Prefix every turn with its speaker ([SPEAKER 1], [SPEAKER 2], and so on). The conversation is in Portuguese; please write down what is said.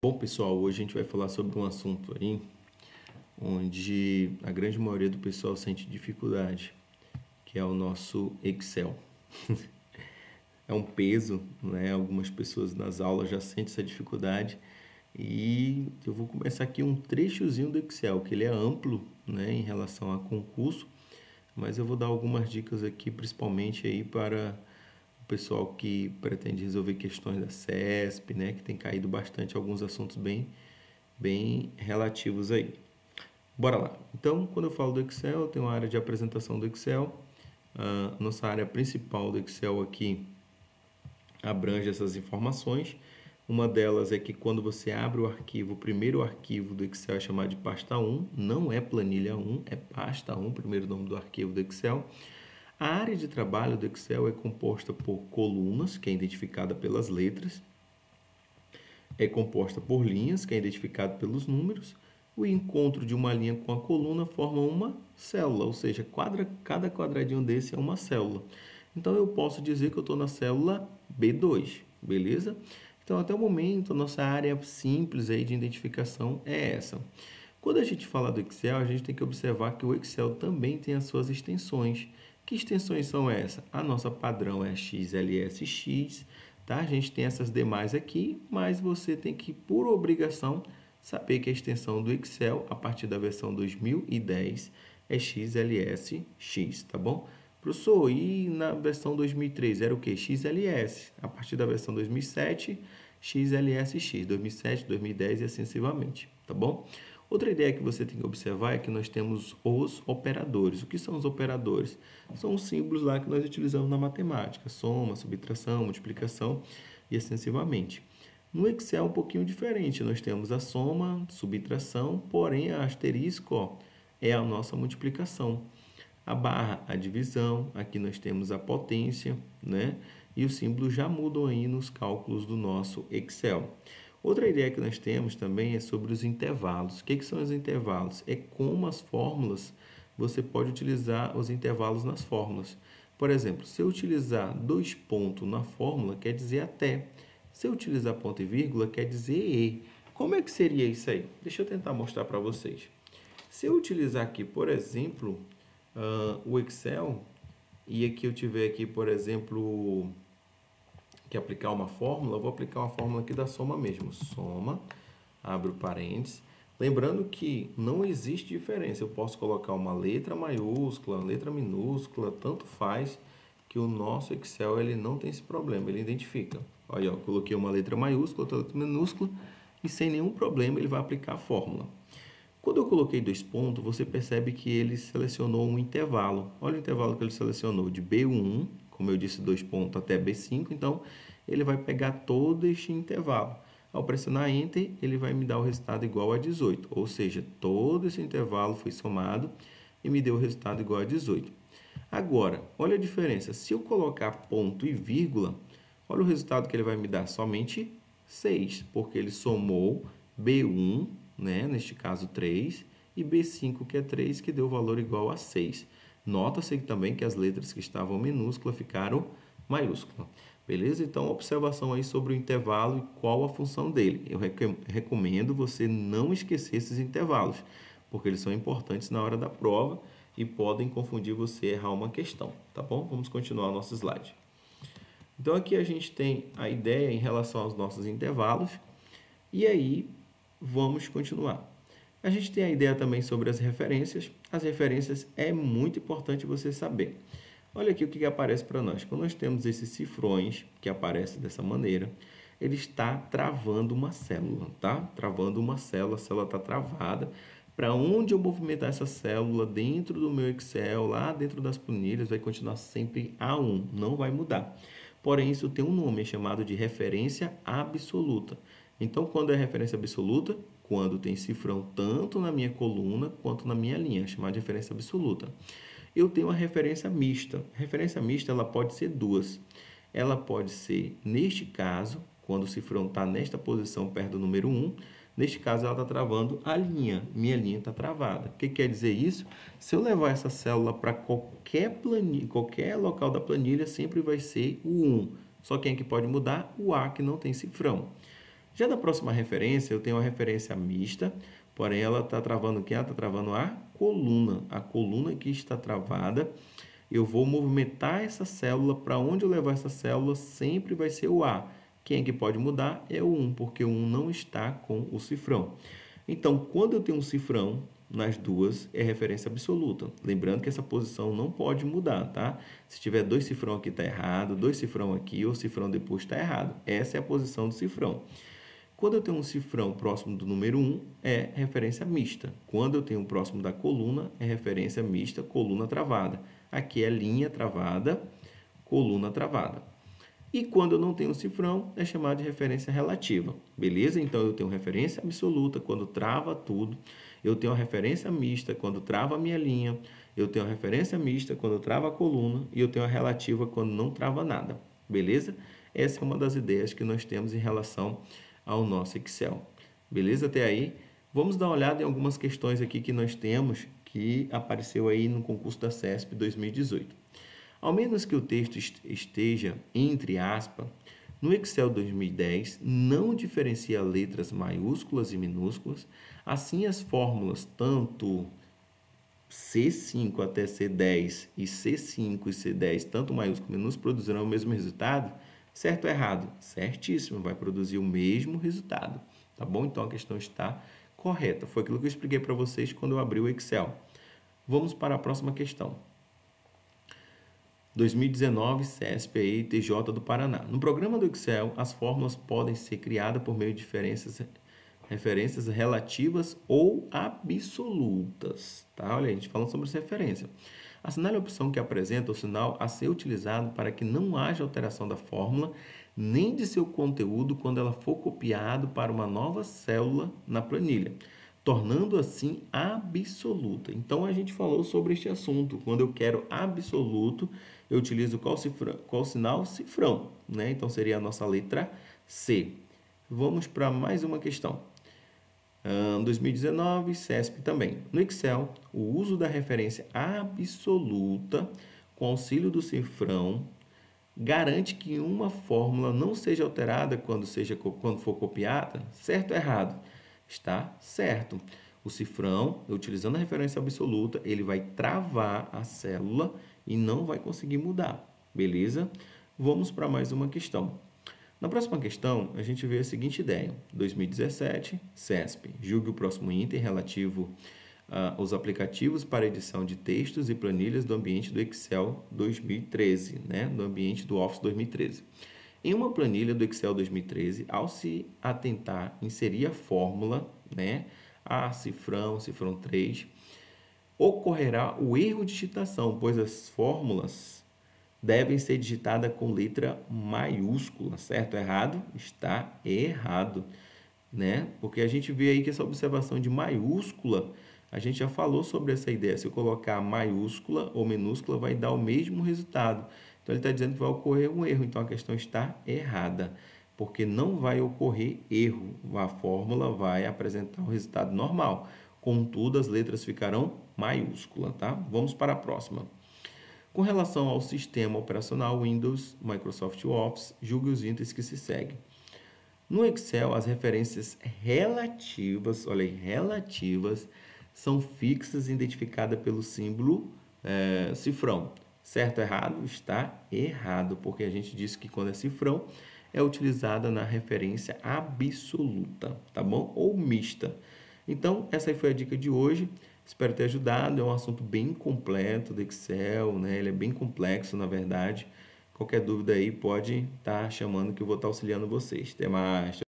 [SPEAKER 1] Bom, pessoal, hoje a gente vai falar sobre um assunto aí onde a grande maioria do pessoal sente dificuldade, que é o nosso Excel. É um peso, né? Algumas pessoas nas aulas já sentem essa dificuldade e eu vou começar aqui um trechozinho do Excel, que ele é amplo, né, em relação a concurso, mas eu vou dar algumas dicas aqui, principalmente aí para o pessoal que pretende resolver questões da CESP, né, que tem caído bastante alguns assuntos bem relativos aí. Bora lá. Então, quando eu falo do Excel, eu tenho uma área de apresentação do Excel. Nossa área principal do Excel aqui abrange essas informações. Uma delas é que quando você abre o arquivo, o primeiro arquivo do Excel é chamado de pasta 1, não é planilha 1, é pasta 1, primeiro nome do arquivo do Excel. A área de trabalho do Excel é composta por colunas, que é identificada pelas letras, é composta por linhas, que é identificado pelos números. O encontro de uma linha com a coluna forma uma célula, ou seja, cada quadradinho desse é uma célula. Então eu posso dizer que eu estou na célula B2, beleza? Então até o momento a nossa área simples aí de identificação é essa. Quando a gente fala do Excel, a gente tem que observar que o Excel também tem as suas extensões. Que extensões são essas? A nossa padrão é a XLSX, tá? A gente tem essas demais aqui, mas você tem que, por obrigação, saber que a extensão do Excel, a partir da versão 2010, é XLSX, tá bom? Professor, e na versão 2003 era o que? XLS. A partir da versão 2007, XLSX. 2007, 2010 e assim sucessivamente, tá bom? Outra ideia que você tem que observar é que nós temos os operadores. O que são os operadores? São os símbolos lá que nós utilizamos na matemática, soma, subtração, multiplicação e assim sucessivamente. No Excel é um pouquinho diferente, nós temos a soma, subtração, porém a asterisco é a nossa multiplicação. A barra, a divisão, aqui nós temos a potência, né? E os símbolos já mudam aí nos cálculos do nosso Excel. Outra ideia que nós temos também é sobre os intervalos. O que são os intervalos? É como as fórmulas, você pode utilizar os intervalos nas fórmulas. Por exemplo, se eu utilizar dois pontos na fórmula, quer dizer até. Se eu utilizar ponto e vírgula, quer dizer e. Como é que seria isso aí? Deixa eu tentar mostrar para vocês. Se eu utilizar aqui, por exemplo, o Excel, e aqui eu tiver aqui, por exemplo, que aplicar uma fórmula, eu vou aplicar uma fórmula aqui da soma mesmo. Soma, abro parênteses. Lembrando que não existe diferença. Eu posso colocar uma letra maiúscula, letra minúscula, tanto faz, que o nosso Excel ele não tem esse problema, ele identifica. Olha, eu coloquei uma letra maiúscula, outra letra minúscula, e sem nenhum problema ele vai aplicar a fórmula. Quando eu coloquei dois pontos, você percebe que ele selecionou um intervalo. Olha o intervalo que ele selecionou, de B1, como eu disse, dois pontos até B5, então ele vai pegar todo este intervalo. Ao pressionar Enter, ele vai me dar o resultado igual a 18, ou seja, todo esse intervalo foi somado e me deu o resultado igual a 18. Agora, olha a diferença, se eu colocar ponto e vírgula, olha o resultado que ele vai me dar, somente 6, porque ele somou B1, né, neste caso 3, e B5, que é 3, que deu o valor igual a 6. Nota-se também que as letras que estavam minúsculas ficaram maiúsculas. Beleza? Então, observação aí sobre o intervalo e qual a função dele. Eu recomendo você não esquecer esses intervalos, porque eles são importantes na hora da prova e podem confundir você errar uma questão, tá bom? Vamos continuar o nosso slide. Então, aqui a gente tem a ideia em relação aos nossos intervalos e aí vamos continuar. A gente tem a ideia também sobre as referências. As referências é muito importante você saber. Olha aqui o que aparece para nós. Quando nós temos esses cifrões que aparecem dessa maneira, ele está travando uma célula, tá? Travando uma célula, a célula está travada. Para onde eu movimentar essa célula dentro do meu Excel, lá dentro das planilhas, vai continuar sempre A1, não vai mudar. Porém, isso tem um nome, é chamado de referência absoluta. Então, quando é referência absoluta? Quando tem cifrão tanto na minha coluna quanto na minha linha, chamada de referência absoluta. Eu tenho uma referência mista. A referência mista ela pode ser duas. Ela pode ser, neste caso, quando o cifrão está nesta posição perto do número 1, neste caso ela está travando a linha. Minha linha está travada. O que quer dizer isso? Se eu levar essa célula para qualquer local da planilha, sempre vai ser o 1. Só quem é que pode mudar? O A que não tem cifrão. Já da próxima referência, eu tenho uma referência mista, porém ela está travando o quê? Ela está travando a coluna. A coluna que está travada, eu vou movimentar essa célula, para onde eu levar essa célula sempre vai ser o A. Quem é que pode mudar é o 1, porque o 1 não está com o cifrão. Então, quando eu tenho um cifrão nas duas, é referência absoluta. Lembrando que essa posição não pode mudar, tá? Se tiver 2 cifrão aqui, está errado, 2 cifrão aqui ou cifrão depois está errado. Essa é a posição do cifrão. Quando eu tenho um cifrão próximo do número 1, é referência mista. Quando eu tenho próximo da coluna, é referência mista, coluna travada. Aqui é linha travada, coluna travada. E quando eu não tenho cifrão, é chamado de referência relativa. Beleza? Então, eu tenho referência absoluta quando trava tudo. Eu tenho a referência mista quando trava a minha linha. Eu tenho a referência mista quando trava a coluna. E eu tenho a relativa quando não trava nada. Beleza? Essa é uma das ideias que nós temos em relação ao nosso Excel. Beleza até aí? Vamos dar uma olhada em algumas questões aqui que nós temos que apareceu aí no concurso da CESP 2018. Ao menos que o texto esteja entre aspas, no Excel 2010 não diferencia letras maiúsculas e minúsculas, assim as fórmulas tanto C5 até C10 e C5 e C10, tanto maiúsculo e minúsculo, produzirão o mesmo resultado? Certo ou errado? Certíssimo, vai produzir o mesmo resultado, tá bom? Então a questão está correta. Foi aquilo que eu expliquei para vocês quando eu abri o Excel. Vamos para a próxima questão. 2019, CESP e TJ do Paraná. No programa do Excel, as fórmulas podem ser criadas por meio de referências relativas ou absolutas. Tá? Olha, a gente falando sobre essa referência. Assinale a opção que apresenta o sinal a ser utilizado para que não haja alteração da fórmula nem de seu conteúdo quando ela for copiado para uma nova célula na planilha, tornando assim absoluta. Então, a gente falou sobre este assunto. Quando eu quero absoluto, eu utilizo qual sinal? Cifrão, né? Então, seria a nossa letra C. Vamos para mais uma questão. 2019, CESP também. No Excel, o uso da referência absoluta com auxílio do cifrão garante que uma fórmula não seja alterada quando for copiada? Certo ou errado? Está certo. O cifrão, utilizando a referência absoluta, ele vai travar a célula e não vai conseguir mudar. Beleza? Vamos para mais uma questão. Na próxima questão, a gente vê a seguinte ideia. 2017, CESP. Julgue o próximo item relativo aos aplicativos para edição de textos e planilhas do ambiente do Excel 2013, né? Do ambiente do Office 2013. Em uma planilha do Excel 2013, ao se atentar, inserir a fórmula, né? Cifrão 3, ocorrerá o erro de digitação, pois as fórmulas devem ser digitadas com letra maiúscula, certo ou errado? Está errado, né? Porque a gente vê aí que essa observação de maiúscula, a gente já falou sobre essa ideia. Se eu colocar maiúscula ou minúscula, vai dar o mesmo resultado. Então, ele está dizendo que vai ocorrer um erro. Então, a questão está errada, porque não vai ocorrer erro. A fórmula vai apresentar o resultado normal. Contudo, as letras ficarão maiúsculas, tá? Vamos para a próxima. Com relação ao sistema operacional Windows, Microsoft Office, julgue os itens que se seguem. No Excel, as referências relativas, olha aí, relativas, são fixas e identificadas pelo símbolo cifrão. Certo ou errado? Está errado, porque a gente disse que quando é cifrão, é utilizada na referência absoluta, tá bom? Ou mista. Então, essa aí foi a dica de hoje. Espero ter ajudado. É um assunto bem completo do Excel, né? Ele é bem complexo, na verdade. Qualquer dúvida aí pode estar chamando que eu vou estar auxiliando vocês. Até mais.